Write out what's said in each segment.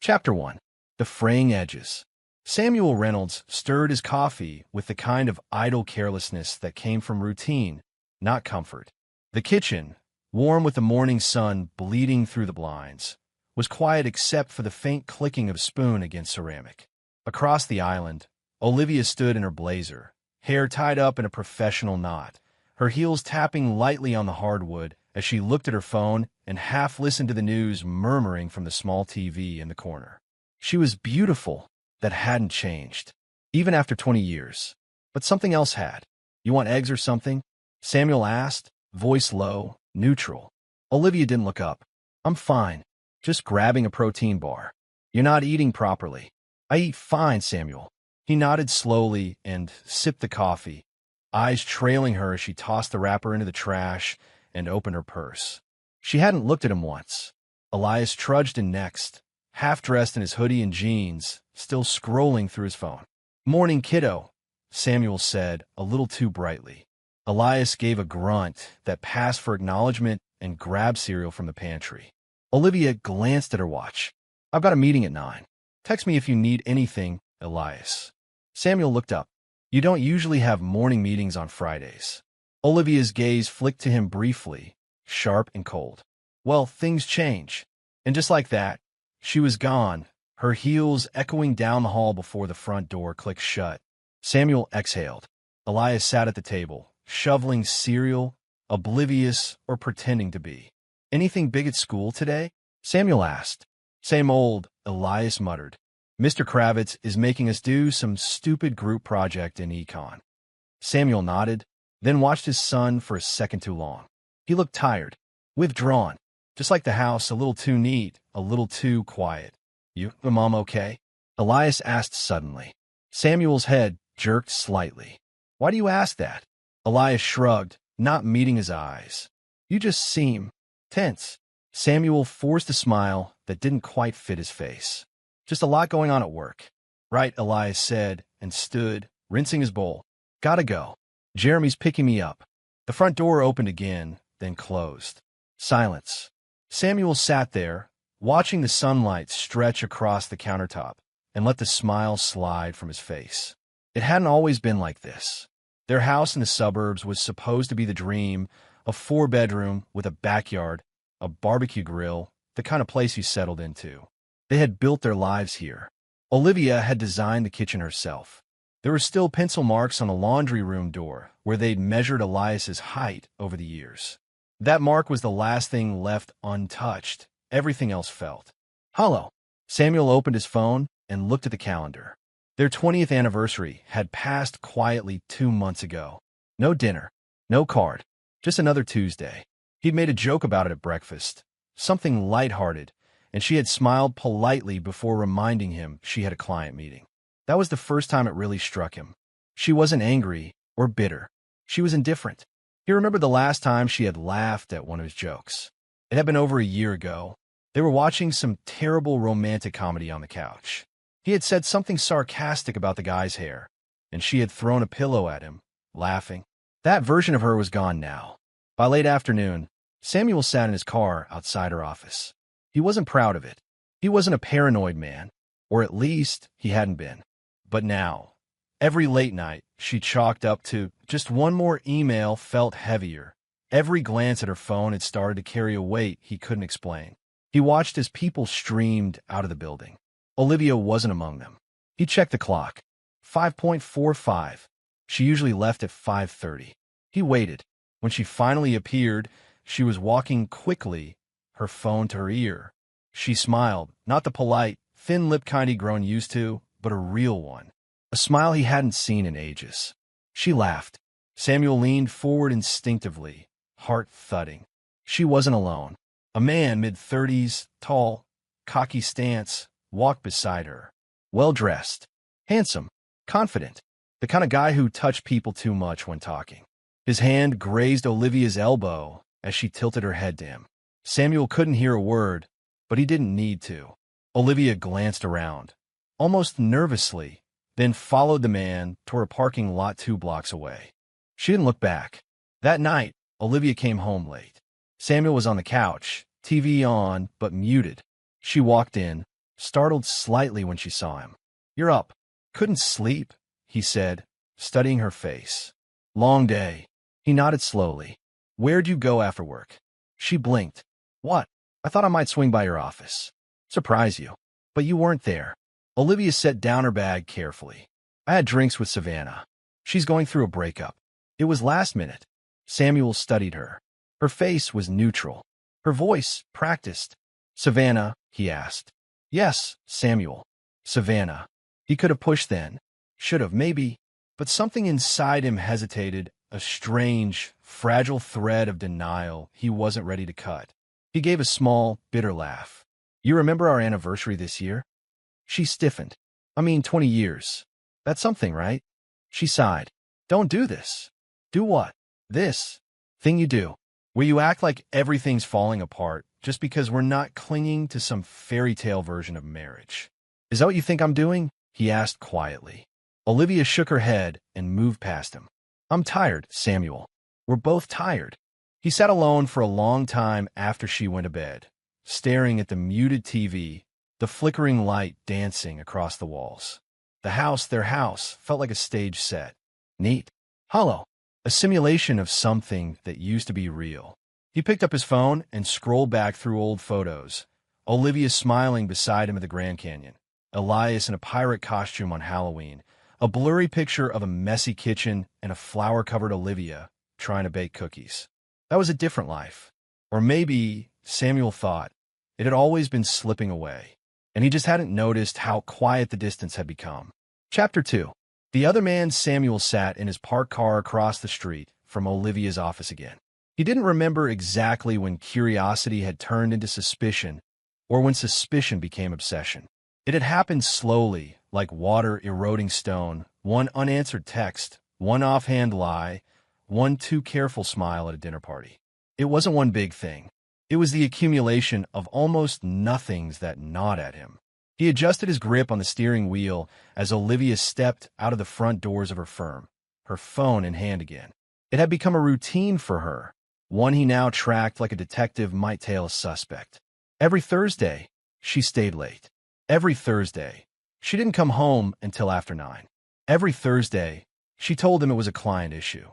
Chapter 1. The Fraying Edges. Samuel Reynolds stirred his coffee with the kind of idle carelessness that came from routine, not comfort. The kitchen, warm with the morning sun bleeding through the blinds, was quiet except for the faint clicking of spoon against ceramic. Across the island, Olivia stood in her blazer, hair tied up in a professional knot, her heels tapping lightly on the hardwood as she looked at her phone and half listened to the news murmuring from the small TV in the corner. She was beautiful. That hadn't changed, even after 20 years. But something else had. "You want eggs or something?" Samuel asked, voice low, neutral. Olivia didn't look up. "I'm fine. Just grabbing a protein bar." "You're not eating properly." "I eat fine, Samuel." He nodded slowly and sipped the coffee, eyes trailing her as she tossed the wrapper into the trash and opened her purse. She hadn't looked at him once. Elias trudged in next, half-dressed in his hoodie and jeans, still scrolling through his phone. "Morning, kiddo," Samuel said, a little too brightly. Elias gave a grunt that passed for acknowledgement and grabbed cereal from the pantry. Olivia glanced at her watch. "I've got a meeting at 9. Text me if you need anything, Elias." Samuel looked up. "You don't usually have morning meetings on Fridays." Olivia's gaze flicked to him briefly, sharp and cold. "Well, things change." And just like that, she was gone, her heels echoing down the hall before the front door clicked shut. Samuel exhaled. Elias sat at the table, shoveling cereal, oblivious or pretending to be. "Anything big at school today?" Samuel asked. "Same old," Elias muttered. "Mr. Kravitz is making us do some stupid group project in econ." Samuel nodded, then watched his son for a second too long. He looked tired, withdrawn, just like the house, a little too neat, a little too quiet. "You, the mom okay?" Elias asked suddenly. Samuel's head jerked slightly. "Why do you ask that?" Elias shrugged, not meeting his eyes. "You just seem tense." Samuel forced a smile that didn't quite fit his face. "Just a lot going on at work." "Right," Elias said, and stood, rinsing his bowl. "Gotta go. Jeremy's picking me up." The front door opened again, then closed. Silence. Samuel sat there, watching the sunlight stretch across the countertop, and let the smile slide from his face. It hadn't always been like this. Their house in the suburbs was supposed to be the dream, a 4-bedroom with a backyard, a barbecue grill, the kind of place you settled into. They had built their lives here. Olivia had designed the kitchen herself. There were still pencil marks on the laundry room door where they'd measured Elias's height over the years. That mark was the last thing left untouched. Everything else felt hollow. Samuel opened his phone and looked at the calendar. Their 20th anniversary had passed quietly 2 months ago. No dinner, no card, just another Tuesday. He'd made a joke about it at breakfast, something lighthearted, and she had smiled politely before reminding him she had a client meeting. That was the first time it really struck him. She wasn't angry or bitter. She was indifferent. He remembered the last time she had laughed at one of his jokes. It had been over a year ago. They were watching some terrible romantic comedy on the couch. He had said something sarcastic about the guy's hair, and she had thrown a pillow at him, laughing. That version of her was gone now. By late afternoon, Samuel sat in his car outside her office. He wasn't proud of it. He wasn't a paranoid man, or at least he hadn't been. But now, every late night, she chalked up to just one more email felt heavier. Every glance at her phone had started to carry a weight he couldn't explain. He watched as people streamed out of the building. Olivia wasn't among them. He checked the clock. 5:45. She usually left at 5:30. He waited. When she finally appeared, she was walking quickly, her phone to her ear. She smiled, not the polite, thin lip kind he'd grown used to, but a real one. A smile he hadn't seen in ages. She laughed. Samuel leaned forward instinctively, heart thudding. She wasn't alone. A man, mid-30s, tall, cocky stance, walked beside her. Well-dressed, handsome, confident, the kind of guy who touched people too much when talking. His hand grazed Olivia's elbow as she tilted her head to him. Samuel couldn't hear a word, but he didn't need to. Olivia glanced around, almost nervously, then followed the man toward a parking lot 2 blocks away. She didn't look back. That night, Olivia came home late. Samuel was on the couch, TV on, but muted. She walked in, startled slightly when she saw him. "You're up." "Couldn't sleep," he said, studying her face. "Long day." He nodded slowly. "Where'd you go after work?" She blinked. "What? I thought I might swing by your office. Surprise you. But you weren't there." Olivia set down her bag carefully. "I had drinks with Savannah. She's going through a breakup." It was last minute. Samuel studied her. Her face was neutral. Her voice practiced. "Savannah?" he asked. "Yes, Samuel. Savannah." He could have pushed then. Should have, maybe. But something inside him hesitated, a strange, fragile thread of denial he wasn't ready to cut. He gave a small, bitter laugh. "You remember our anniversary this year?" She stiffened. 20 years. That's something, right?" She sighed. "Don't do this." "Do what?" "This thing you do, where you act like everything's falling apart just because we're not clinging to some fairy tale version of marriage." "Is that what you think I'm doing?" he asked quietly. Olivia shook her head and moved past him. "I'm tired, Samuel. We're both tired." He sat alone for a long time after she went to bed, staring at the muted TV, the flickering light dancing across the walls. The house, their house, felt like a stage set. Neat. Hollow. A simulation of something that used to be real. He picked up his phone and scrolled back through old photos. Olivia smiling beside him at the Grand Canyon. Elias in a pirate costume on Halloween. A blurry picture of a messy kitchen and a flour-covered Olivia trying to bake cookies. That was a different life. Or maybe, Samuel thought, it had always been slipping away, and he just hadn't noticed how quiet the distance had become. Chapter 2. The other man, Samuel, sat in his parked car across the street from Olivia's office again. He didn't remember exactly when curiosity had turned into suspicion or when suspicion became obsession. It had happened slowly, like water eroding stone, one unanswered text, one offhand lie, one too careful smile at a dinner party. It wasn't one big thing. It was the accumulation of almost nothings that gnawed at him. He adjusted his grip on the steering wheel as Olivia stepped out of the front doors of her firm, her phone in hand again. It had become a routine for her, one he now tracked like a detective might tail a suspect. Every Thursday, she stayed late. Every Thursday, she didn't come home until after 9. Every Thursday, she told him it was a client issue.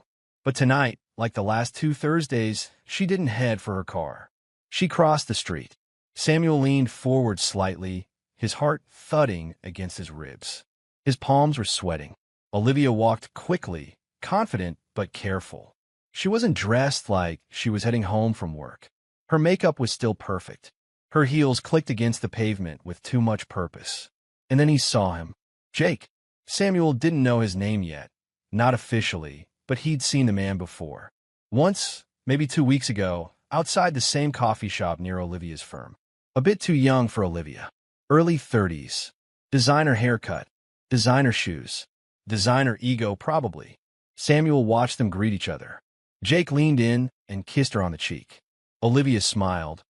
But tonight, like the last 2 Thursdays, she didn't head for her car. She crossed the street. Samuel leaned forward slightly, his heart thudding against his ribs. His palms were sweating. Olivia walked quickly, confident but careful. She wasn't dressed like she was heading home from work. Her makeup was still perfect. Her heels clicked against the pavement with too much purpose. And then he saw him. Jake. Samuel didn't know his name yet. Not officially, but he'd seen the man before. Once, maybe 2 weeks ago, outside the same coffee shop near Olivia's firm. A bit too young for Olivia. Early 30s. Designer haircut. Designer shoes. Designer ego, probably. Samuel watched them greet each other. Jake leaned in and kissed her on the cheek. Olivia smiled,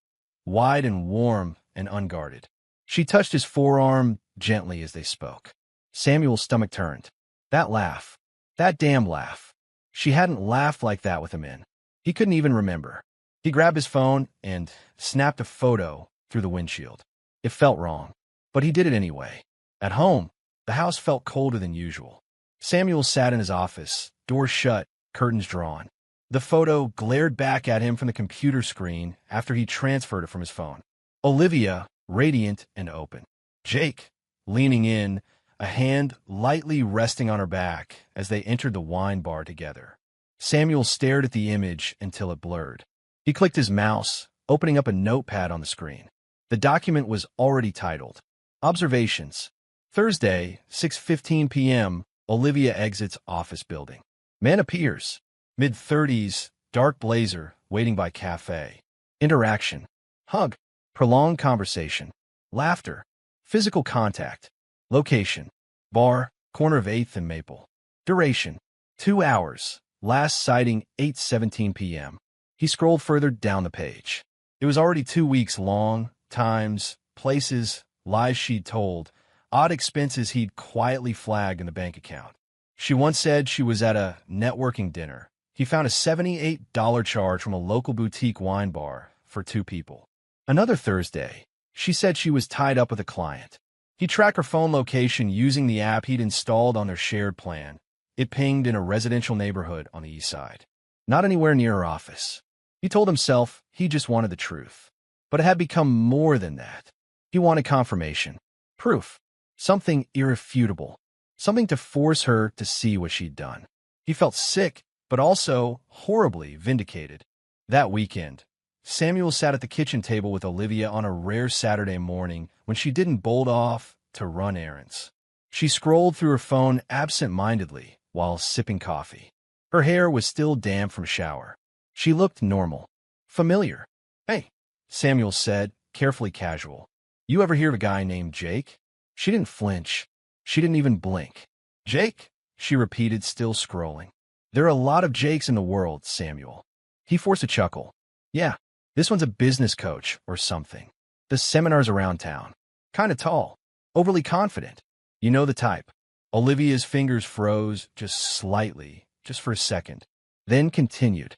wide and warm and unguarded. She touched his forearm gently as they spoke. Samuel's stomach turned. That laugh. That damn laugh. She hadn't laughed like that with him in. He couldn't even remember. He grabbed his phone and snapped a photo through the windshield. It felt wrong, but he did it anyway. At home, the house felt colder than usual. Samuel sat in his office, doors shut, curtains drawn. The photo glared back at him from the computer screen after he transferred it from his phone. Olivia, radiant and open. Jake, leaning in, a hand lightly resting on her back as they entered the wine bar together. Samuel stared at the image until it blurred. He clicked his mouse, opening up a notepad on the screen. The document was already titled, Observations. Thursday, 6:15 p.m., Olivia exits office building. Man appears. Mid-30s, dark blazer, waiting by cafe. Interaction. Hug. Prolonged conversation. Laughter. Physical contact. Location. Bar, corner of 8th and Maple. Duration. 2 hours. Last sighting, 8:17 p.m. He scrolled further down the page. It was already 2 weeks long. Times, places, lies she'd told, odd expenses he'd quietly flagged in the bank account. She once said she was at a networking dinner. He found a $78 charge from a local boutique wine bar for 2 people. Another Thursday, She said she was tied up with a client. He tracked her phone location using the app he'd installed on their shared plan. It pinged in a residential neighborhood on the east side, not anywhere near her office. He told himself he just wanted the truth. But it had become more than that. He wanted confirmation, proof, something irrefutable, something to force her to see what she'd done. He felt sick, but also horribly vindicated. That weekend, Samuel sat at the kitchen table with Olivia on a rare Saturday morning when she didn't bolt off to run errands. She scrolled through her phone absent-mindedly while sipping coffee. Her hair was still damp from shower. She looked normal, familiar. "Hey," Samuel said, carefully casual. "You ever hear of a guy named Jake?" She didn't flinch. She didn't even blink. "Jake?" she repeated, still scrolling. "There are a lot of Jakes in the world, Samuel." He forced a chuckle. "Yeah, this one's a business coach or something. Does seminars around town. Kinda tall. Overly confident. You know the type." Olivia's fingers froze just slightly, just for a second, then continued.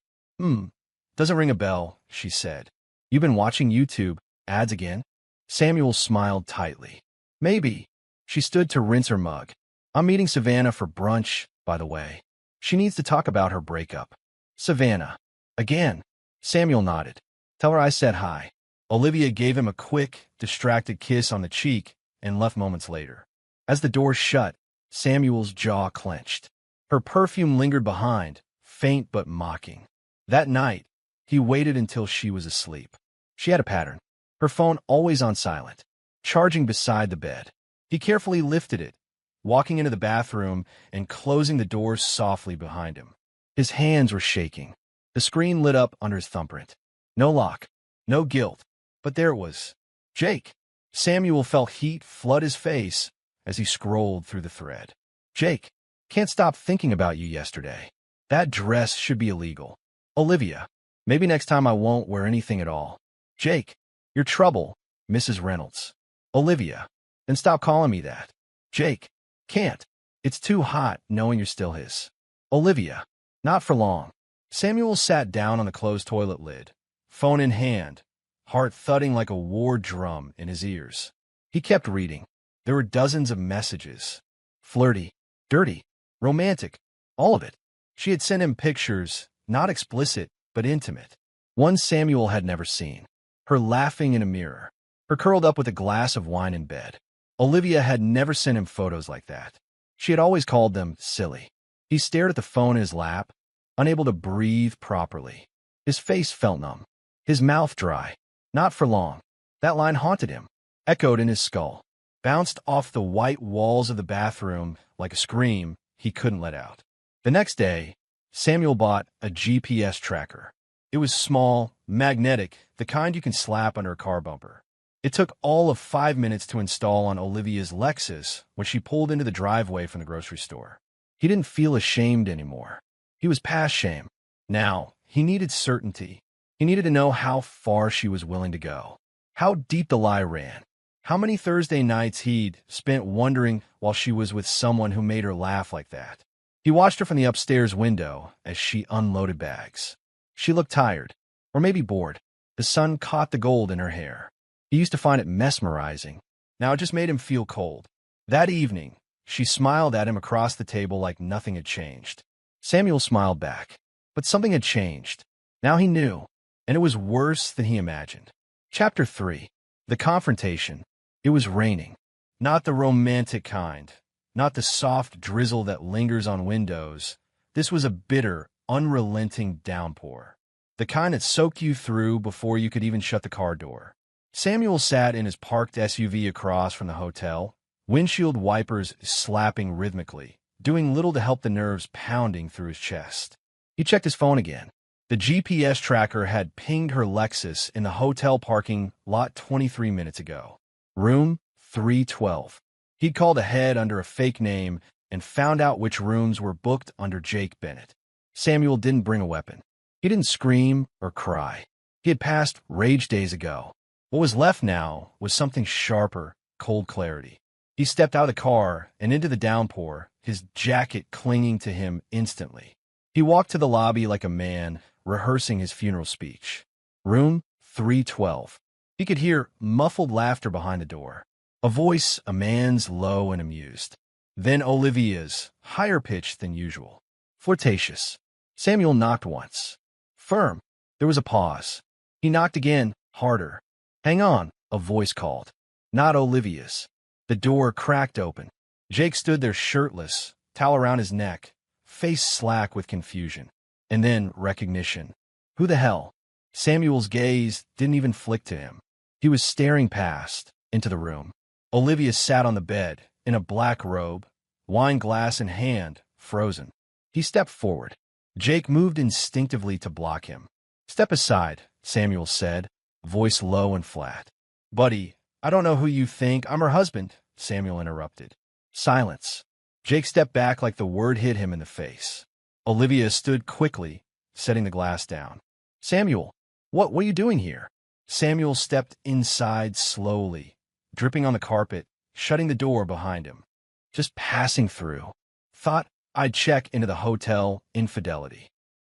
Doesn't ring a bell," she said. "You've been watching YouTube ads again?" Samuel smiled tightly. "Maybe." She stood to rinse her mug. "I'm meeting Savannah for brunch, by the way. She needs to talk about her breakup." "Savannah. Again?" Samuel nodded. "Tell her I said hi." Olivia gave him a quick, distracted kiss on the cheek and left moments later. As the door shut, Samuel's jaw clenched. Her perfume lingered behind, faint but mocking. That night, he waited until she was asleep. She had a pattern. Her phone always on silent, charging beside the bed. He carefully lifted it, walking into the bathroom and closing the door softly behind him. His hands were shaking. The screen lit up under his thumbprint. No lock, no guilt, but there it was. Jake. Samuel felt heat flood his face as he scrolled through the thread. "Jake, can't stop thinking about you yesterday. That dress should be illegal. Olivia, maybe next time I won't wear anything at all. Jake, you're trouble, Mrs. Reynolds. Olivia, then stop calling me that. Jake, can't. It's too hot knowing you're still his. Olivia, not for long." Samuel sat down on the closed toilet lid, phone in hand, heart thudding like a war drum in his ears. He kept reading. There were dozens of messages. Flirty, dirty, romantic, all of it. She had sent him pictures, not explicit, but intimate. One Samuel had never seen. Her laughing in a mirror. Her curled up with a glass of wine in bed. Olivia had never sent him photos like that. She had always called them silly. He stared at the phone in his lap, unable to breathe properly. His face felt numb. His mouth dry. Not for long. That line haunted him, echoed in his skull, bounced off the white walls of the bathroom like a scream he couldn't let out. The next day, Samuel bought a GPS tracker. It was small, magnetic, the kind you can slap under a car bumper. It took all of 5 minutes to install on Olivia's Lexus when she pulled into the driveway from the grocery store. He didn't feel ashamed anymore. He was past shame. Now, he needed certainty. He needed to know how far she was willing to go, how deep the lie ran, how many Thursday nights he'd spent wondering while she was with someone who made her laugh like that. He watched her from the upstairs window as she unloaded bags. She looked tired, or maybe bored. The sun caught the gold in her hair. He used to find it mesmerizing. Now it just made him feel cold. That evening, she smiled at him across the table like nothing had changed. Samuel smiled back. But something had changed. Now he knew, and it was worse than he imagined. Chapter 3. The Confrontation. It was raining. Not the romantic kind. Not the soft drizzle that lingers on windows. This was a bitter, unrelenting downpour. The kind that soaked you through before you could even shut the car door. Samuel sat in his parked SUV across from the hotel, windshield wipers slapping rhythmically, doing little to help the nerves pounding through his chest. He checked his phone again. The GPS tracker had pinged her Lexus in the hotel parking lot 23 minutes ago. Room 312. He'd called ahead under a fake name and found out which rooms were booked under Jake Bennett. Samuel didn't bring a weapon. He didn't scream or cry. He had passed rage days ago. What was left now was something sharper, cold clarity. He stepped out of the car and into the downpour, his jacket clinging to him instantly. He walked to the lobby like a man rehearsing his funeral speech. Room 312. He could hear muffled laughter behind the door. A voice, a man's, low and amused. Then Olivia's, higher pitched than usual. Flirtatious. Samuel knocked once. Firm. There was a pause. He knocked again, harder. Hang on, a voice called. Not Olivia's. The door cracked open. Jake stood there shirtless, towel around his neck, face slack with confusion. And then recognition. Who the hell? Samuel's gaze didn't even flick to him. He was staring past, into the room. Olivia sat on the bed, in a black robe, wine glass in hand, frozen. He stepped forward. Jake moved instinctively to block him. Step aside, Samuel said, voice low and flat. Buddy, I don't know who you think. I'm her husband, Samuel interrupted. Silence. Jake stepped back like the word hit him in the face. Olivia stood quickly, setting the glass down. Samuel, what are you doing here? Samuel stepped inside slowly, dripping on the carpet, shutting the door behind him. Just passing through. Thought I'd check into the hotel infidelity.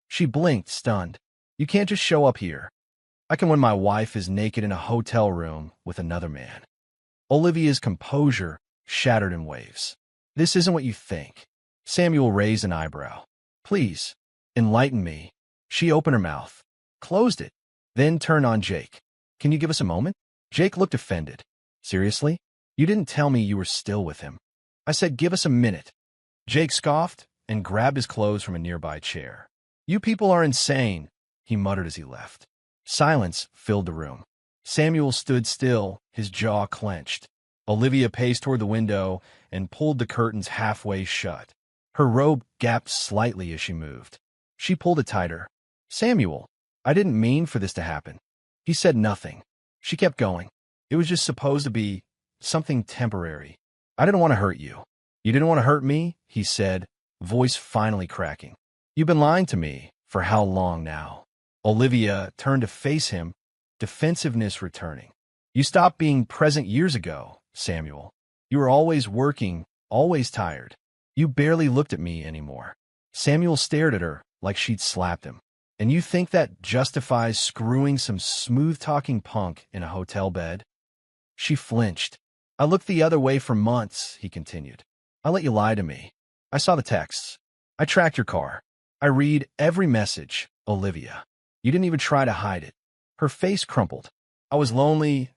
She blinked, stunned. You can't just show up here. I can when my wife is naked in a hotel room with another man. Olivia's composure shattered in waves. This isn't what you think. Samuel raised an eyebrow. Please, enlighten me. She opened her mouth, closed it, then turned on Jake. Can you give us a moment? Jake looked offended. Seriously? You didn't tell me you were still with him. I said give us a minute. Jake scoffed and grabbed his clothes from a nearby chair. You people are insane, he muttered as he left. Silence filled the room. Samuel stood still, his jaw clenched. Olivia paced toward the window and pulled the curtains halfway shut. Her robe gapped slightly as she moved. She pulled it tighter. Samuel, I didn't mean for this to happen. He said nothing. She kept going. It was just supposed to be something temporary. I didn't want to hurt you. You didn't want to hurt me, he said, voice finally cracking. You've been lying to me. For how long now? Olivia turned to face him, defensiveness returning. You stopped being present years ago, Samuel. You were always working, always tired. You barely looked at me anymore. Samuel stared at her like she'd slapped him. And you think that justifies screwing some smooth-talking punk in a hotel bed? She flinched. I looked the other way for months, he continued. I let you lie to me. I saw the texts. I tracked your car. I read every message, Olivia. You didn't even try to hide it. Her face crumpled. I was lonely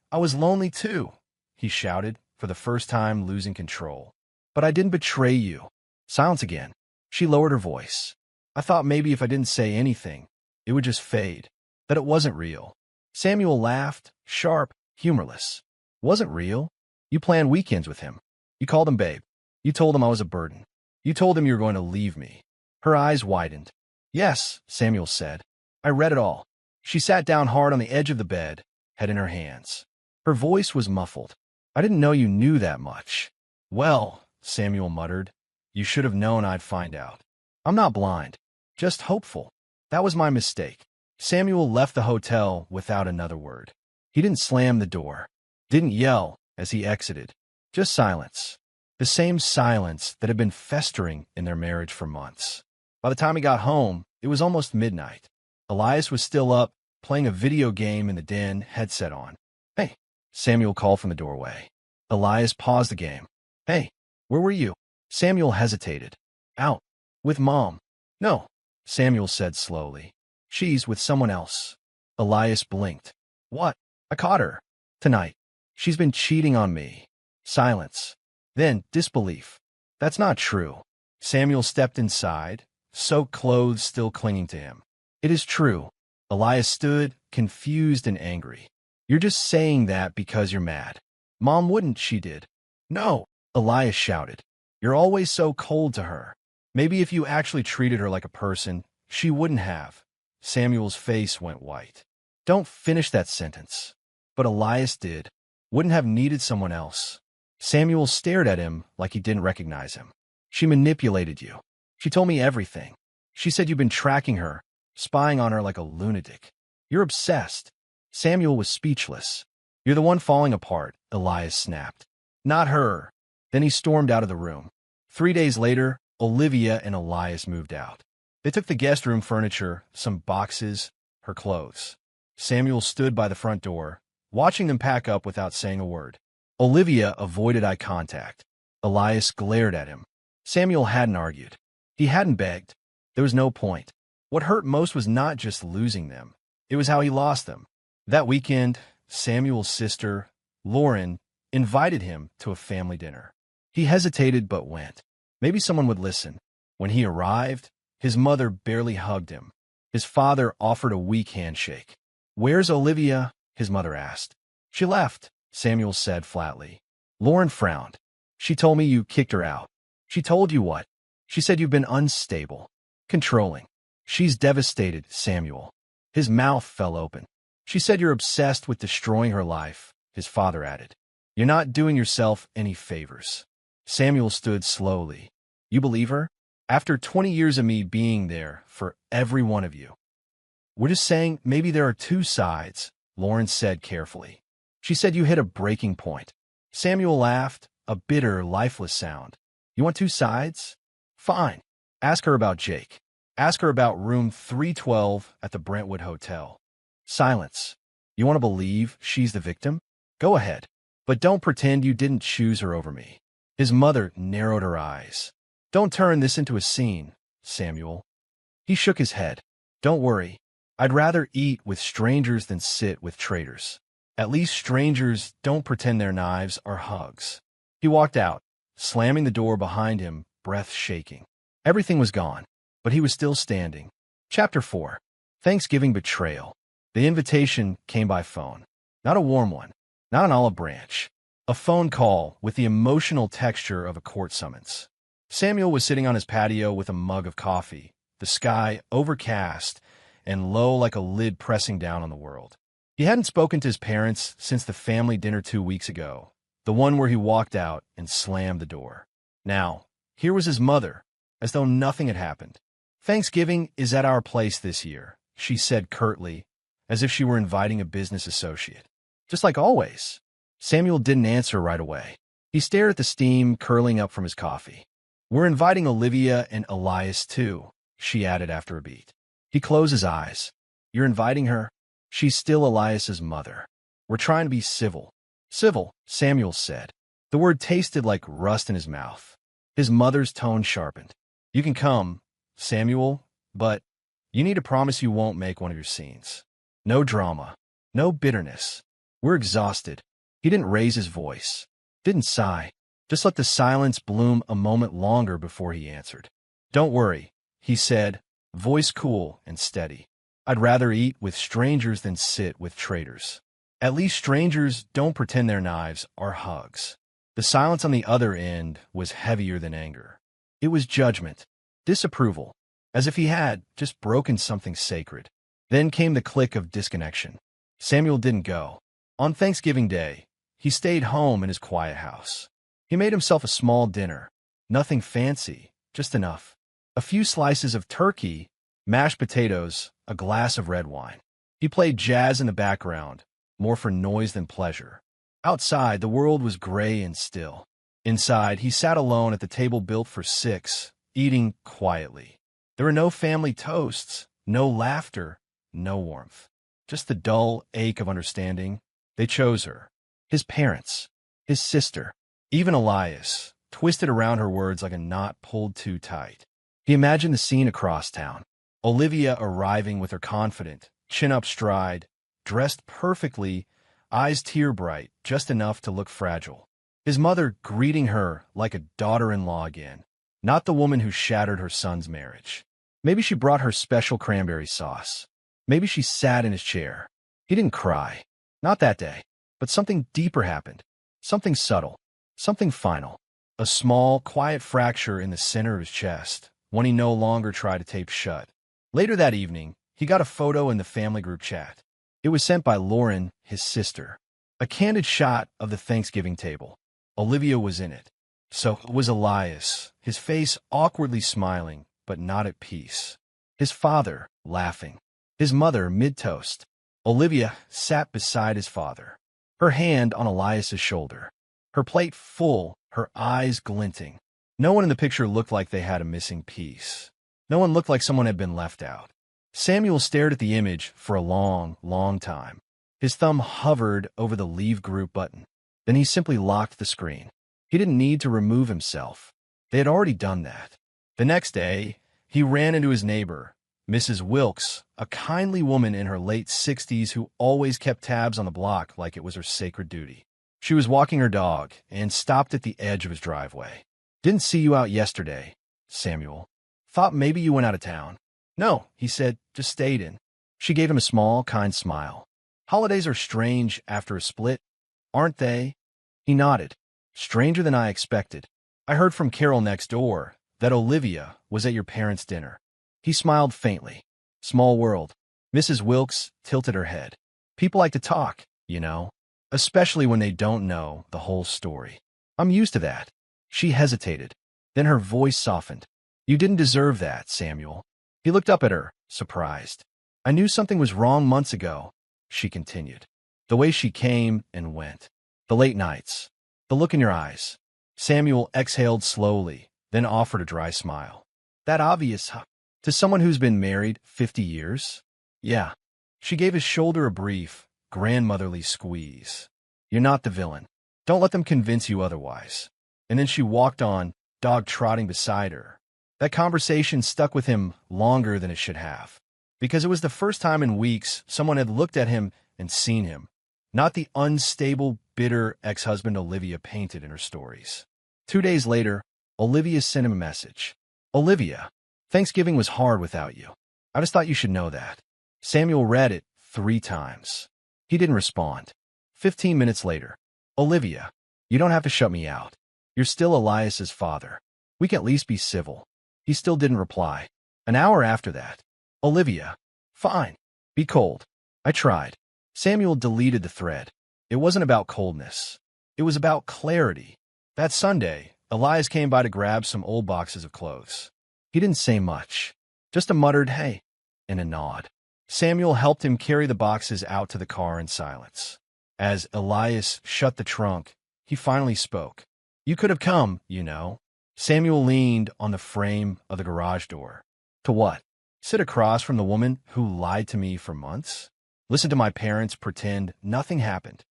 too, he shouted, for the first time losing control. But I didn't betray you. Silence again. She lowered her voice. I thought maybe if I didn't say anything, it would just fade, that it wasn't real. Samuel laughed, sharp, humorless. Wasn't real? You planned weekends with him. You called him babe. You told him I was a burden. You told him you were going to leave me. Her eyes widened. Yes, Samuel said. I read it all. She sat down hard on the edge of the bed, head in her hands. Her voice was muffled. I didn't know you knew that much. Well, Samuel muttered, you should have known I'd find out. I'm not blind, just hopeful. That was my mistake. Samuel left the hotel without another word. He didn't slam the door, didn't yell as he exited. Just silence. The same silence that had been festering in their marriage for months. By the time he got home, it was almost midnight. Elias was still up, playing a video game in the den, headset on. Hey, Samuel called from the doorway. Elias paused the game. Hey, where were you? Samuel hesitated. Out. With Mom. No, Samuel said slowly. She's with someone else. Elias blinked. What? I caught her. Tonight. She's been cheating on me. Silence. Then disbelief. That's not true. Samuel stepped inside, soaked clothes still clinging to him. It is true. Elias stood, confused and angry. You're just saying that because you're mad. Mom wouldn't, she did. No, Elias shouted. You're always so cold to her. Maybe if you actually treated her like a person, she wouldn't have. Samuel's face went white. Don't finish that sentence. But Elias did. Wouldn't have needed someone else. Samuel stared at him like he didn't recognize him. She manipulated you. She told me everything. She said you've been tracking her, spying on her like a lunatic. You're obsessed. Samuel was speechless. You're the one falling apart, Elias snapped. Not her. Then he stormed out of the room. 3 days later, Olivia and Elias moved out. They took the guest room furniture, some boxes, her clothes. Samuel stood by the front door, watching them pack up without saying a word. Olivia avoided eye contact. Elias glared at him. Samuel hadn't argued. He hadn't begged. There was no point. What hurt most was not just losing them. It was how he lost them. That weekend, Samuel's sister, Lauren, invited him to a family dinner. He hesitated but went. Maybe someone would listen. When he arrived, his mother barely hugged him. His father offered a weak handshake. "Where's Olivia?" his mother asked. "She left," Samuel said flatly. Lauren frowned. "She told me you kicked her out." "She told you what?" "She said you've been unstable, controlling." "She's devastated, Samuel." His mouth fell open. "She said you're obsessed with destroying her life," his father added. "You're not doing yourself any favors." Samuel stood slowly. "You believe her? After 20 years of me being there for every one of you." "We're just saying maybe there are two sides," Lauren said carefully. "She said you hit a breaking point." Samuel laughed, a bitter, lifeless sound. "You want two sides? Fine. Ask her about Jake. Ask her about room 312 at the Brentwood Hotel." Silence. "You want to believe she's the victim? Go ahead. But don't pretend you didn't choose her over me." His mother narrowed her eyes. "Don't turn this into a scene, Samuel." He shook his head. "Don't worry. I'd rather eat with strangers than sit with traitors. At least strangers don't pretend their knives are hugs." He walked out, slamming the door behind him, breath shaking. Everything was gone, but he was still standing. Chapter 4. Thanksgiving Betrayal. The invitation came by phone. Not a warm one, not an olive branch. A phone call with the emotional texture of a court summons. Samuel was sitting on his patio with a mug of coffee, the sky overcast and low like a lid pressing down on the world. He hadn't spoken to his parents since the family dinner 2 weeks ago, the one where he walked out and slammed the door. Now, here was his mother, as though nothing had happened. "Thanksgiving is at our place this year," she said curtly, as if she were inviting a business associate. "Just like always." Samuel didn't answer right away. He stared at the steam curling up from his coffee. "We're inviting Olivia and Elias too," she added after a beat. He closed his eyes. "You're inviting her? She's still Elias's mother. We're trying to be civil." "Civil," Samuel said. The word tasted like rust in his mouth. His mother's tone sharpened. "You can come, Samuel, but you need to promise you won't make one of your scenes. No drama, no bitterness. We're exhausted." He didn't raise his voice, didn't sigh, just let the silence bloom a moment longer before he answered. "Don't worry," he said, voice cool and steady. "I'd rather eat with strangers than sit with traitors. At least strangers don't pretend their knives are hugs." The silence on the other end was heavier than anger. It was judgment, disapproval, as if he had just broken something sacred. Then came the click of disconnection. Samuel didn't go. On Thanksgiving Day, he stayed home in his quiet house. He made himself a small dinner. Nothing fancy, just enough. A few slices of turkey, mashed potatoes, a glass of red wine. He played jazz in the background, more for noise than pleasure. Outside, the world was gray and still. Inside, he sat alone at the table built for 6, eating quietly. There were no family toasts, no laughter, no warmth. Just the dull ache of understanding. They chose her. His parents, his sister, even Elias, twisted around her words like a knot pulled too tight. He imagined the scene across town. Olivia arriving with her confident, chin-up stride, dressed perfectly, eyes tear-bright, just enough to look fragile. His mother greeting her like a daughter-in-law again, not the woman who shattered her son's marriage. Maybe she brought her special cranberry sauce. Maybe she sat in his chair. He didn't cry. Not that day. But something deeper happened. Something subtle. Something final. A small, quiet fracture in the center of his chest, one he no longer tried to tape shut. Later that evening, he got a photo in the family group chat. It was sent by Lauren, his sister. A candid shot of the Thanksgiving table. Olivia was in it. So was Elias, his face awkwardly smiling, but not at peace. His father, laughing. His mother, mid-toast. Olivia sat beside his father, her hand on Elias's shoulder, her plate full, her eyes glinting. No one in the picture looked like they had a missing piece. No one looked like someone had been left out. Samuel stared at the image for a long, long time. His thumb hovered over the Leave Group button. Then he simply locked the screen. He didn't need to remove himself. They had already done that. The next day, he ran into his neighbor, Mrs. Wilkes, a kindly woman in her late 60s who always kept tabs on the block like it was her sacred duty. She was walking her dog and stopped at the edge of his driveway. "Didn't see you out yesterday, Samuel. Thought maybe you went out of town." "No," he said, "just stayed in." She gave him a small, kind smile. "Holidays are strange after a split, aren't they?" He nodded. "Stranger than I expected. I heard from Carol next door that Olivia was at your parents' dinner." He smiled faintly. "Small world." Mrs. Wilkes tilted her head. "People like to talk, you know, especially when they don't know the whole story. I'm used to that." She hesitated. Then her voice softened. "You didn't deserve that, Samuel." He looked up at her, surprised. "I knew something was wrong months ago," she continued. "The way she came and went. The late nights. The look in your eyes." Samuel exhaled slowly, then offered a dry smile. "That obvious, huh? To someone who's been married 50 years? Yeah." She gave his shoulder a brief, grandmotherly squeeze. "You're not the villain. Don't let them convince you otherwise." And then she walked on, dog trotting beside her. That conversation stuck with him longer than it should have, because it was the first time in weeks someone had looked at him and seen him, not the unstable, bitter ex-husband Olivia painted in her stories. 2 days later, Olivia sent him a message. "Olivia, Thanksgiving was hard without you. I just thought you should know that." Samuel read it 3 times. He didn't respond. 15 minutes later, "Olivia, you don't have to shut me out. You're still Elias's father. We can at least be civil." He still didn't reply. An hour after that, "Olivia, fine. Be cold." I tried. Samuel deleted the thread. It wasn't about coldness. It was about clarity. That Sunday, Elias came by to grab some old boxes of clothes. He didn't say much, just a muttered "hey" and a nod. Samuel helped him carry the boxes out to the car in silence. As Elias shut the trunk, he finally spoke. "You could have come, you know." Samuel leaned on the frame of the garage door. "To what? Sit across from the woman who lied to me for months? Listen to my parents pretend nothing happened?"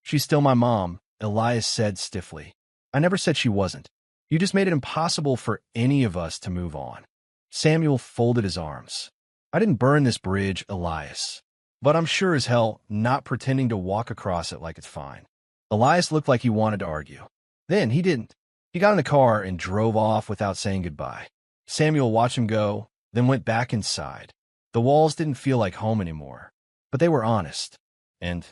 "She's still my mom," Elias said stiffly. "I never said she wasn't. You just made it impossible for any of us to move on." Samuel folded his arms. "I didn't burn this bridge, Elias. But I'm sure as hell not pretending to walk across it like it's fine." Elias looked like he wanted to argue. Then he didn't. He got in the car and drove off without saying goodbye. Samuel watched him go, then went back inside. The walls didn't feel like home anymore, but they were honest. And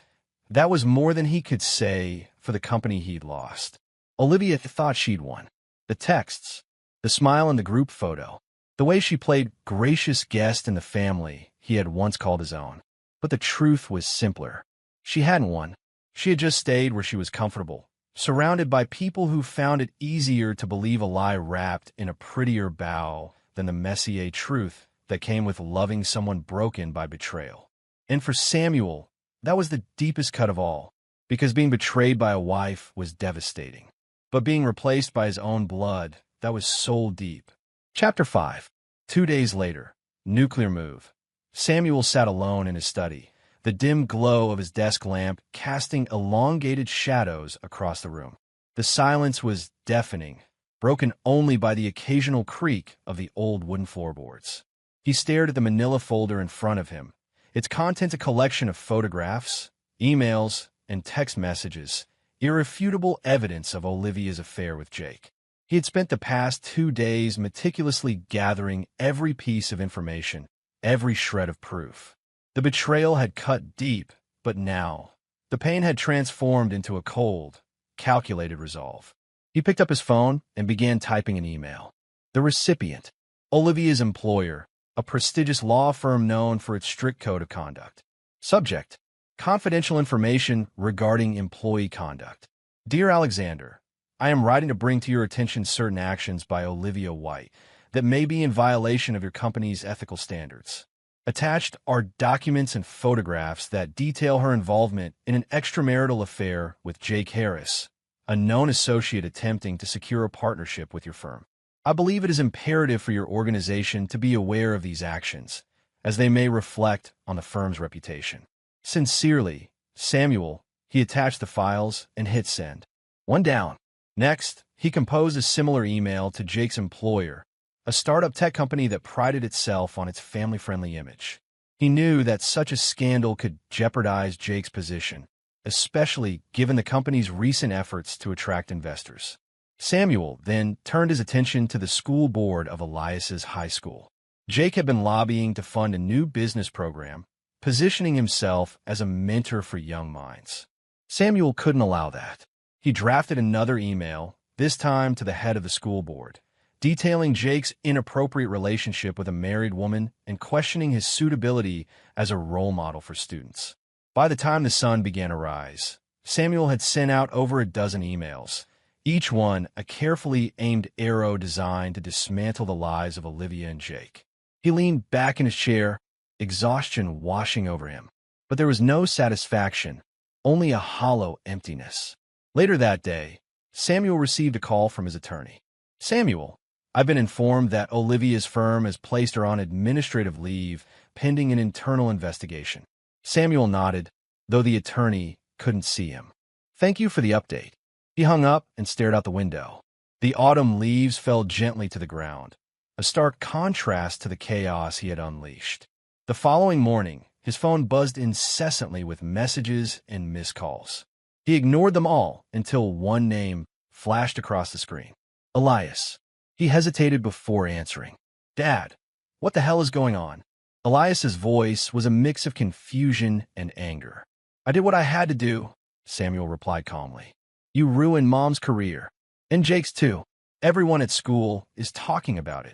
that was more than he could say for the company he'd lost. Olivia thought she'd won. The texts, the smile in the group photo, the way she played gracious guest in the family he had once called his own. But the truth was simpler. She hadn't won. She had just stayed where she was comfortable, surrounded by people who found it easier to believe a lie wrapped in a prettier bow than the Messier truth that came with loving someone broken by betrayal. And for Samuel, that was the deepest cut of all, because being betrayed by a wife was devastating. But being replaced by his own blood, that was soul deep. Chapter 5. 2 days later. Nuclear move. Samuel sat alone in his study, the dim glow of his desk lamp casting elongated shadows across the room. The silence was deafening, broken only by the occasional creak of the old wooden floorboards. He stared at the manila folder in front of him, its contents a collection of photographs, emails, and text messages, irrefutable evidence of Olivia's affair with Jake. He had spent the past 2 days meticulously gathering every piece of information, every shred of proof. The betrayal had cut deep, but now, the pain had transformed into a cold, calculated resolve. He picked up his phone and began typing an email. The recipient, Olivia's employer, a prestigious law firm known for its strict code of conduct. Subject: confidential information regarding employee conduct. Dear Alexander, I am writing to bring to your attention certain actions by Olivia White that may be in violation of your company's ethical standards. Attached are documents and photographs that detail her involvement in an extramarital affair with Jake Harris, a known associate attempting to secure a partnership with your firm. I believe it is imperative for your organization to be aware of these actions, as they may reflect on the firm's reputation. Sincerely, Samuel. He attached the files and hit send. One down. Next, he composed a similar email to Jake's employer, a startup tech company that prided itself on its family-friendly image. He knew that such a scandal could jeopardize Jake's position, especially given the company's recent efforts to attract investors. Samuel then turned his attention to the school board of Elias's high school. Jake had been lobbying to fund a new business program, positioning himself as a mentor for young minds. Samuel couldn't allow that. He drafted another email, this time to the head of the school board, detailing Jake's inappropriate relationship with a married woman and questioning his suitability as a role model for students. By the time the sun began to rise, Samuel had sent out over a dozen emails, each one a carefully aimed arrow designed to dismantle the lies of Olivia and Jake. He leaned back in his chair, exhaustion washing over him. But there was no satisfaction, only a hollow emptiness. Later that day, Samuel received a call from his attorney. "Samuel, I've been informed that Olivia's firm has placed her on administrative leave pending an internal investigation." Samuel nodded, though the attorney couldn't see him. "Thank you for the update." He hung up and stared out the window. The autumn leaves fell gently to the ground, a stark contrast to the chaos he had unleashed. The following morning, his phone buzzed incessantly with messages and missed calls. He ignored them all until one name flashed across the screen. Elias. He hesitated before answering. "Dad, what the hell is going on?" Elias's voice was a mix of confusion and anger. "I did what I had to do," Samuel replied calmly. "You ruined Mom's career. And Jake's too. Everyone at school is talking about it."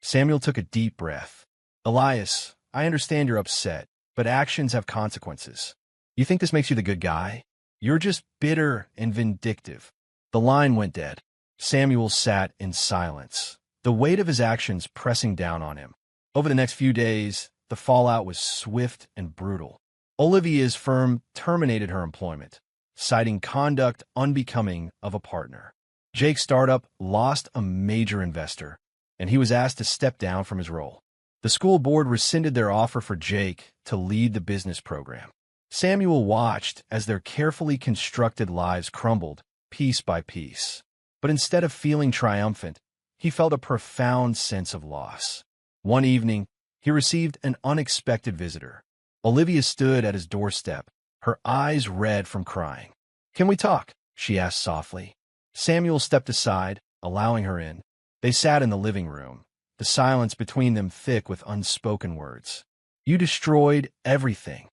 Samuel took a deep breath. "Elias, I understand you're upset, but actions have consequences. You think this makes you the good guy? You're just bitter and vindictive." The line went dead. Samuel sat in silence, the weight of his actions pressing down on him. Over the next few days, the fallout was swift and brutal. Olivia's firm terminated her employment, citing conduct unbecoming of a partner. Jake's startup lost a major investor, and he was asked to step down from his role. The school board rescinded their offer for Jake to lead the business program. Samuel watched as their carefully constructed lives crumbled, piece by piece. But instead of feeling triumphant, he felt a profound sense of loss. One evening, he received an unexpected visitor. Olivia stood at his doorstep, her eyes red from crying. "Can we talk?" she asked softly. Samuel stepped aside, allowing her in. They sat in the living room, the silence between them thick with unspoken words. "You destroyed everything,"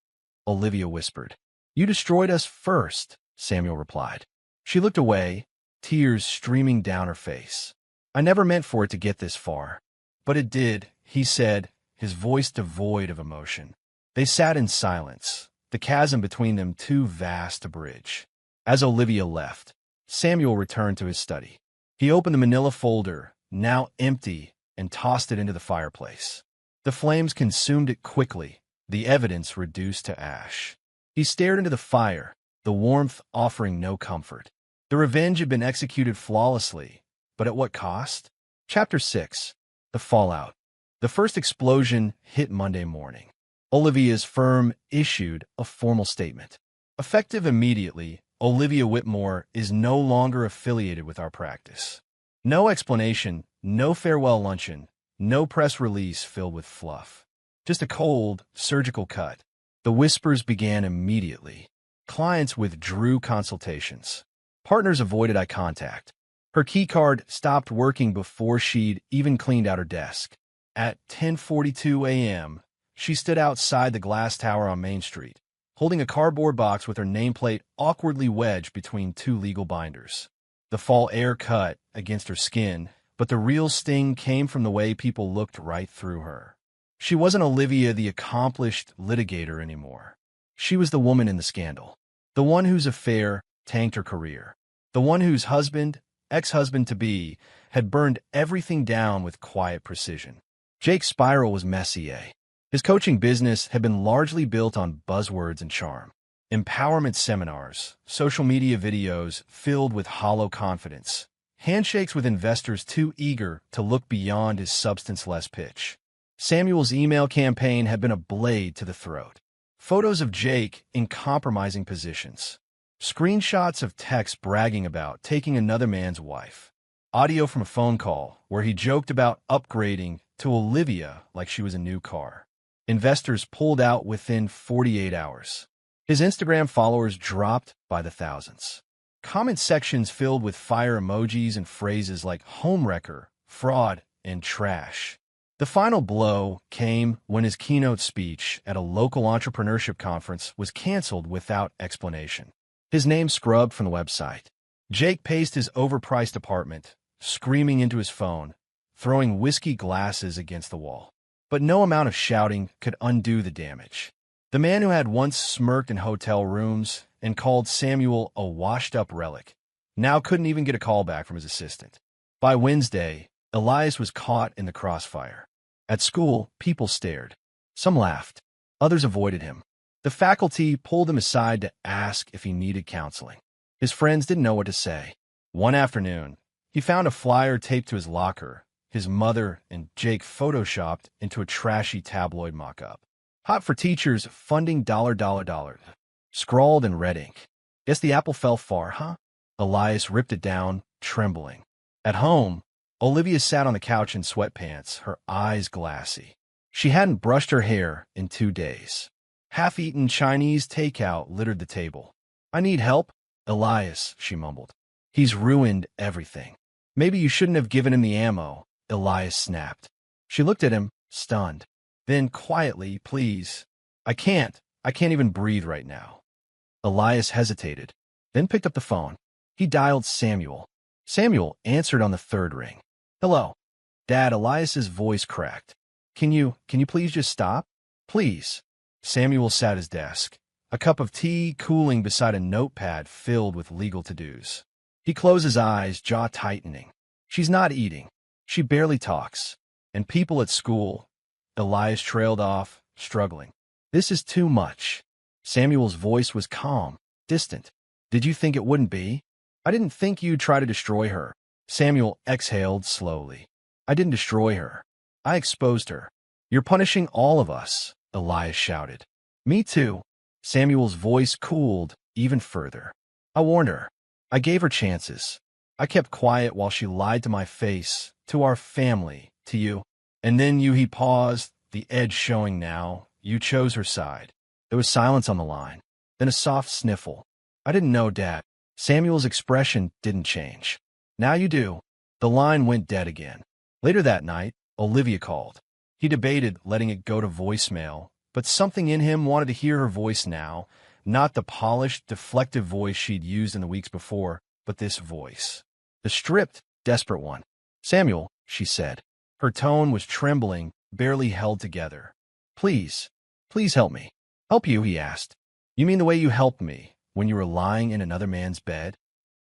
Olivia whispered. "You destroyed us first," Samuel replied. She looked away, tears streaming down her face. "I never meant for it to get this far." "But it did," he said, his voice devoid of emotion. They sat in silence, the chasm between them too vast to bridge. As Olivia left, Samuel returned to his study. He opened the manila folder, now empty, and tossed it into the fireplace. The flames consumed it quickly, the evidence reduced to ash. He stared into the fire, the warmth offering no comfort. The revenge had been executed flawlessly, but at what cost? Chapter 6. The Fallout. The first explosion hit Monday morning. Olivia's firm issued a formal statement. "Effective immediately, Olivia Whitmore is no longer affiliated with our practice." No explanation, no farewell luncheon, no press release filled with fluff. Just a cold, surgical cut. The whispers began immediately. Clients withdrew consultations. Partners avoided eye contact. Her keycard stopped working before she'd even cleaned out her desk. At 10:42 a.m., she stood outside the glass tower on Main Street, holding a cardboard box with her nameplate awkwardly wedged between two legal binders. The fall air cut against her skin, but the real sting came from the way people looked right through her. She wasn't Olivia, the accomplished litigator, anymore. She was the woman in the scandal. The one whose affair tanked her career. The one whose husband, ex-husband-to-be, had burned everything down with quiet precision. Jake's spiral was messier. His coaching business had been largely built on buzzwords and charm. Empowerment seminars, social media videos filled with hollow confidence, handshakes with investors too eager to look beyond his substance-less pitch. Samuel's email campaign had been a blade to the throat. Photos of Jake in compromising positions. Screenshots of texts bragging about taking another man's wife. Audio from a phone call where he joked about upgrading to Olivia like she was a new car. Investors pulled out within 48 hours. His Instagram followers dropped by the thousands. Comment sections filled with fire emojis and phrases like homewrecker, fraud, and trash. The final blow came when his keynote speech at a local entrepreneurship conference was canceled without explanation. His name scrubbed from the website. Jake paced his overpriced apartment, screaming into his phone, throwing whiskey glasses against the wall. But no amount of shouting could undo the damage. The man who had once smirked in hotel rooms and called Samuel a washed-up relic now couldn't even get a call back from his assistant. By Wednesday, Elias was caught in the crossfire. At school, people stared. Some laughed. Others avoided him. The faculty pulled him aside to ask if he needed counseling. His friends didn't know what to say. One afternoon, he found a flyer taped to his locker, his mother and Jake photoshopped into a trashy tabloid mock-up. Hot for teachers, funding $. Scrawled in red ink. Guess the apple fell far, huh? Elias ripped it down, trembling. At home, Olivia sat on the couch in sweatpants, her eyes glassy. She hadn't brushed her hair in 2 days. Half-eaten Chinese takeout littered the table. I need help, Elias, she mumbled. He's ruined everything. Maybe you shouldn't have given him the ammo, Elias snapped. She looked at him, stunned. Then quietly, please. I can't even breathe right now. Elias hesitated, then picked up the phone. He dialed Samuel. Samuel answered on the third ring. Hello. Dad, Elias's voice cracked. Can you please just stop? Please. Samuel sat at his desk, a cup of tea cooling beside a notepad filled with legal to-dos. He closed his eyes, jaw tightening. She's not eating. She barely talks. And people at school. Elias trailed off, struggling. This is too much. Samuel's voice was calm, distant. Did you think it wouldn't be? I didn't think you'd try to destroy her. Samuel exhaled slowly. I didn't destroy her. I exposed her. You're punishing all of us, Elias shouted. Me too. Samuel's voice cooled even further. I warned her. I gave her chances. I kept quiet while she lied to my face, to our family, to you. And then he paused, the edge showing now. You chose her side. There was silence on the line, then a soft sniffle. I didn't know, Dad. Samuel's expression didn't change. Now you do. The line went dead again. Later that night, Olivia called. He debated letting it go to voicemail, but something in him wanted to hear her voice now, not the polished, deflective voice she'd used in the weeks before, but this voice. The stripped, desperate one. Samuel, she said. Her tone was trembling, barely held together. Please help me. Help you, he asked. You mean the way you helped me, when you were lying in another man's bed?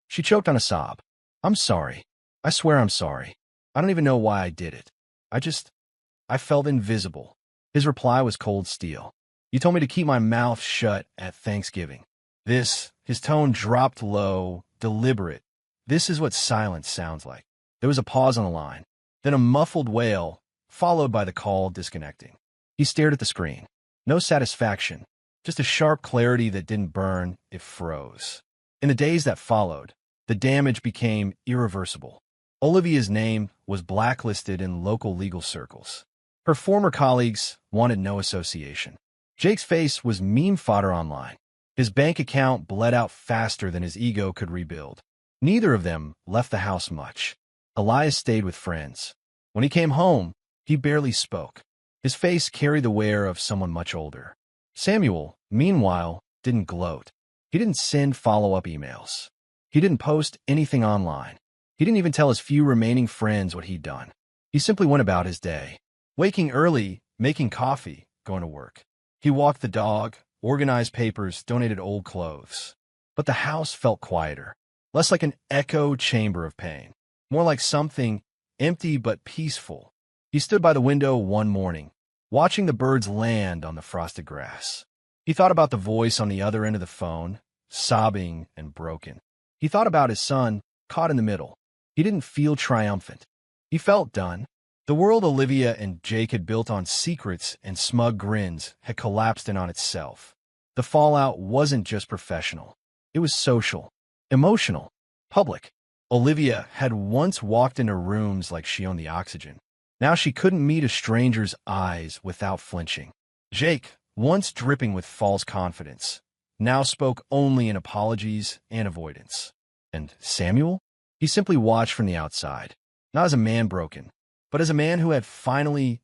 She choked on a sob. I'm sorry. I swear I'm sorry. I don't even know why I did it. I felt invisible. His reply was cold steel. You told me to keep my mouth shut at Thanksgiving. His tone dropped low, deliberate. This is what silence sounds like. There was a pause on the line, then a muffled wail, followed by the call disconnecting. He stared at the screen. No satisfaction, just a sharp clarity that didn't burn, it froze. In the days that followed, the damage became irreversible. Olivia's name was blacklisted in local legal circles. Her former colleagues wanted no association. Jake's face was meme fodder online. His bank account bled out faster than his ego could rebuild. Neither of them left the house much. Elias stayed with friends. When he came home, he barely spoke. His face carried the wear of someone much older. Samuel, meanwhile, didn't gloat. He didn't send follow-up emails. He didn't post anything online. He didn't even tell his few remaining friends what he'd done. He simply went about his day. Waking early, making coffee, going to work. He walked the dog, organized papers, donated old clothes. But the house felt quieter, less like an echo chamber of pain, more like something empty but peaceful. He stood by the window one morning, watching the birds land on the frosted grass. He thought about the voice on the other end of the phone, sobbing and broken. He thought about his son, caught in the middle. He didn't feel triumphant. He felt done. The world Olivia and Jake had built on secrets and smug grins had collapsed in on itself. The fallout wasn't just professional. It was social, emotional, public. Olivia had once walked into rooms like she owned the oxygen. Now she couldn't meet a stranger's eyes without flinching. Jake, once dripping with false confidence, now spoke only in apologies and avoidance. And Samuel? He simply watched from the outside, not as a man broken, but as a man who had finally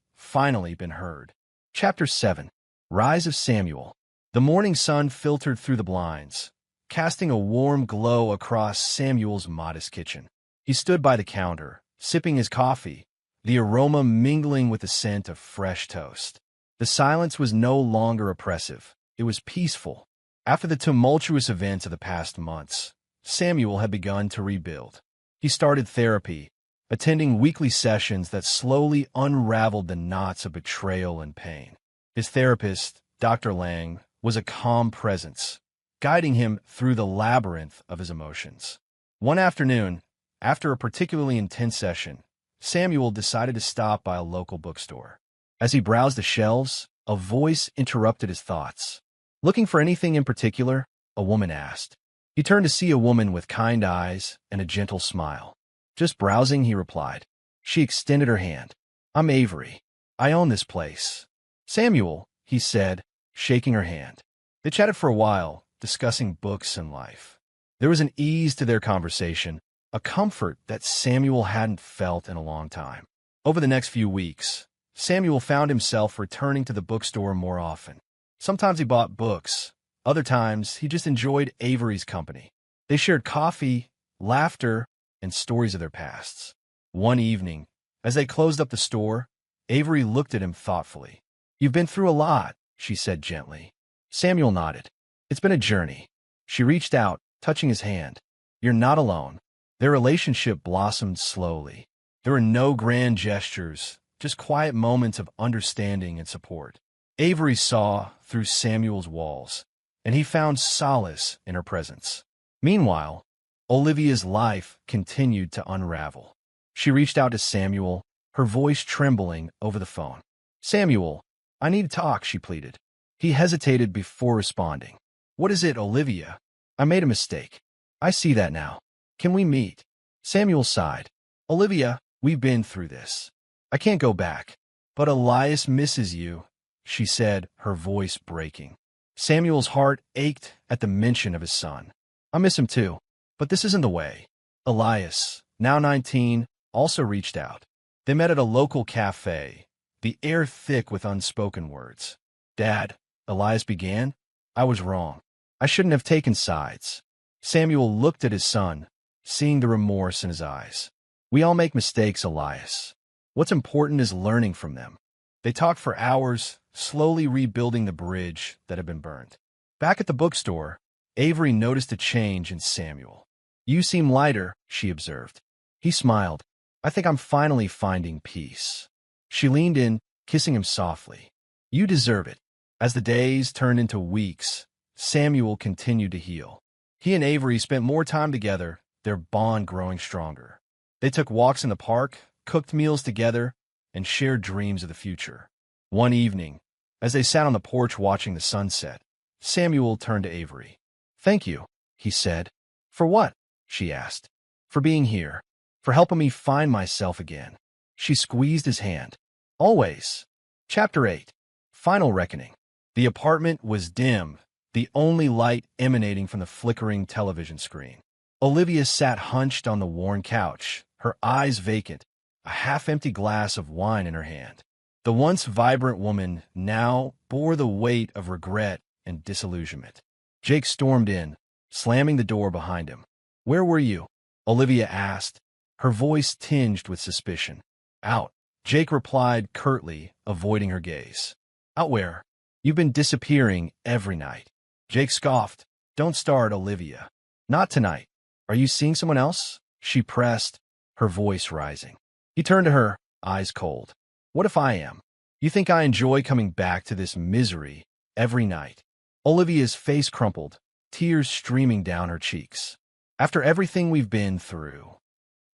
been heard. Chapter 7. Rise of Samuel. The morning sun filtered through the blinds, casting a warm glow across Samuel's modest kitchen. He stood by the counter, sipping his coffee, the aroma mingling with the scent of fresh toast. The silence was no longer oppressive. It was peaceful. After the tumultuous events of the past months, Samuel had begun to rebuild. He started therapy, attending weekly sessions that slowly unraveled the knots of betrayal and pain. His therapist, Dr. Lang, was a calm presence, guiding him through the labyrinth of his emotions. One afternoon, after a particularly intense session, Samuel decided to stop by a local bookstore. As he browsed the shelves, a voice interrupted his thoughts. Looking for anything in particular? A woman asked. He turned to see a woman with kind eyes and a gentle smile. Just browsing, he replied. She extended her hand. I'm Avery. I own this place. Samuel, he said, shaking her hand. They chatted for a while, discussing books and life. There was an ease to their conversation, a comfort that Samuel hadn't felt in a long time. Over the next few weeks, Samuel found himself returning to the bookstore more often. Sometimes he bought books. Other times, he just enjoyed Avery's company. They shared coffee, laughter, and stories of their pasts. One evening, as they closed up the store, Avery looked at him thoughtfully. You've been through a lot, she said gently. Samuel nodded. It's been a journey. She reached out, touching his hand. You're not alone. Their relationship blossomed slowly. There were no grand gestures, just quiet moments of understanding and support. Avery saw through Samuel's walls, and he found solace in her presence. Meanwhile, Olivia's life continued to unravel. She reached out to Samuel, her voice trembling over the phone. Samuel, I need to talk, she pleaded. He hesitated before responding. What is it, Olivia? I made a mistake. I see that now. Can we meet? Samuel sighed. Olivia, we've been through this. I can't go back. But Elias misses you, she said, her voice breaking. Samuel's heart ached at the mention of his son. I miss him too, but this isn't the way. Elias, now 19, also reached out. They met at a local cafe, the air thick with unspoken words. Dad, Elias began, I was wrong. I shouldn't have taken sides. Samuel looked at his son, seeing the remorse in his eyes. We all make mistakes, Elias. What's important is learning from them. They talked for hours, slowly rebuilding the bridge that had been burned. Back at the bookstore, Avery noticed a change in Samuel. You seem lighter, she observed. He smiled. I think I'm finally finding peace. She leaned in, kissing him softly. You deserve it. As the days turned into weeks, Samuel continued to heal. He and Avery spent more time together, their bond growing stronger. They took walks in the park, cooked meals together, and shared dreams of the future. One evening, as they sat on the porch watching the sunset, Samuel turned to Avery. Thank you, he said. For what? She asked. For being here. For helping me find myself again. She squeezed his hand. Always. Chapter 8. Final Reckoning. The apartment was dim, the only light emanating from the flickering television screen. Olivia sat hunched on the worn couch, her eyes vacant, a half-empty glass of wine in her hand. The once vibrant woman now bore the weight of regret and disillusionment. Jake stormed in, slamming the door behind him. Where were you? Olivia asked, her voice tinged with suspicion. Out. Jake replied curtly, avoiding her gaze. Out where? You've been disappearing every night. Jake scoffed. Don't start, Olivia. Not tonight. Are you seeing someone else? She pressed, her voice rising. He turned to her, eyes cold. What if I am? You think I enjoy coming back to this misery every night? Olivia's face crumpled, tears streaming down her cheeks. After everything we've been through.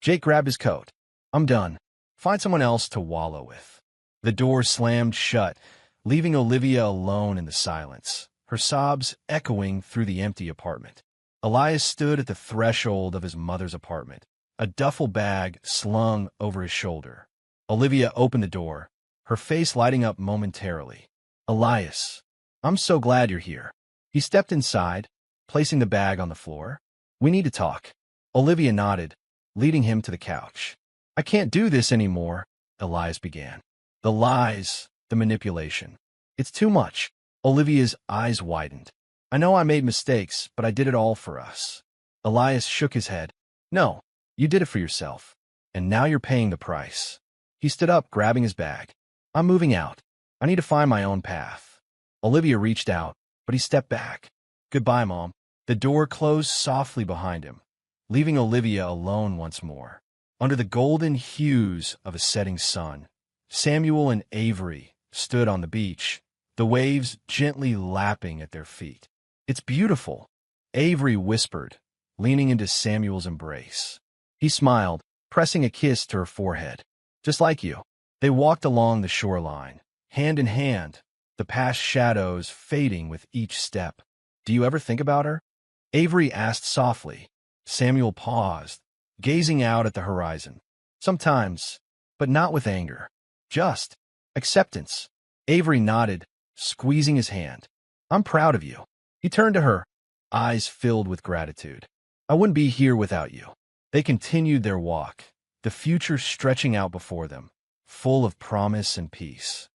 Jake grabbed his coat. I'm done. Find someone else to wallow with. The door slammed shut, leaving Olivia alone in the silence, her sobs echoing through the empty apartment. Elias stood at the threshold of his mother's apartment, a duffel bag slung over his shoulder. Olivia opened the door, her face lighting up momentarily. "Elias, I'm so glad you're here." He stepped inside, placing the bag on the floor. "We need to talk." Olivia nodded, leading him to the couch. "I can't do this anymore," Elias began. "The lies, the manipulation. It's too much." Olivia's eyes widened. "I know I made mistakes, but I did it all for us." Elias shook his head. "No, you did it for yourself, and now you're paying the price." He stood up, grabbing his bag. "I'm moving out. I need to find my own path." Olivia reached out, but he stepped back. "Goodbye, Mom." The door closed softly behind him, leaving Olivia alone once more. Under the golden hues of a setting sun, Samuel and Avery stood on the beach, the waves gently lapping at their feet. "It's beautiful," Avery whispered, leaning into Samuel's embrace. He smiled, pressing a kiss to her forehead. "Just like you." They walked along the shoreline, hand in hand, the past shadows fading with each step. "Do you ever think about her?" Avery asked softly. Samuel paused, gazing out at the horizon. "Sometimes, but not with anger. Just acceptance." Avery nodded, squeezing his hand. "I'm proud of you." He turned to her, eyes filled with gratitude. "I wouldn't be here without you." They continued their walk, the future stretching out before them, full of promise and peace.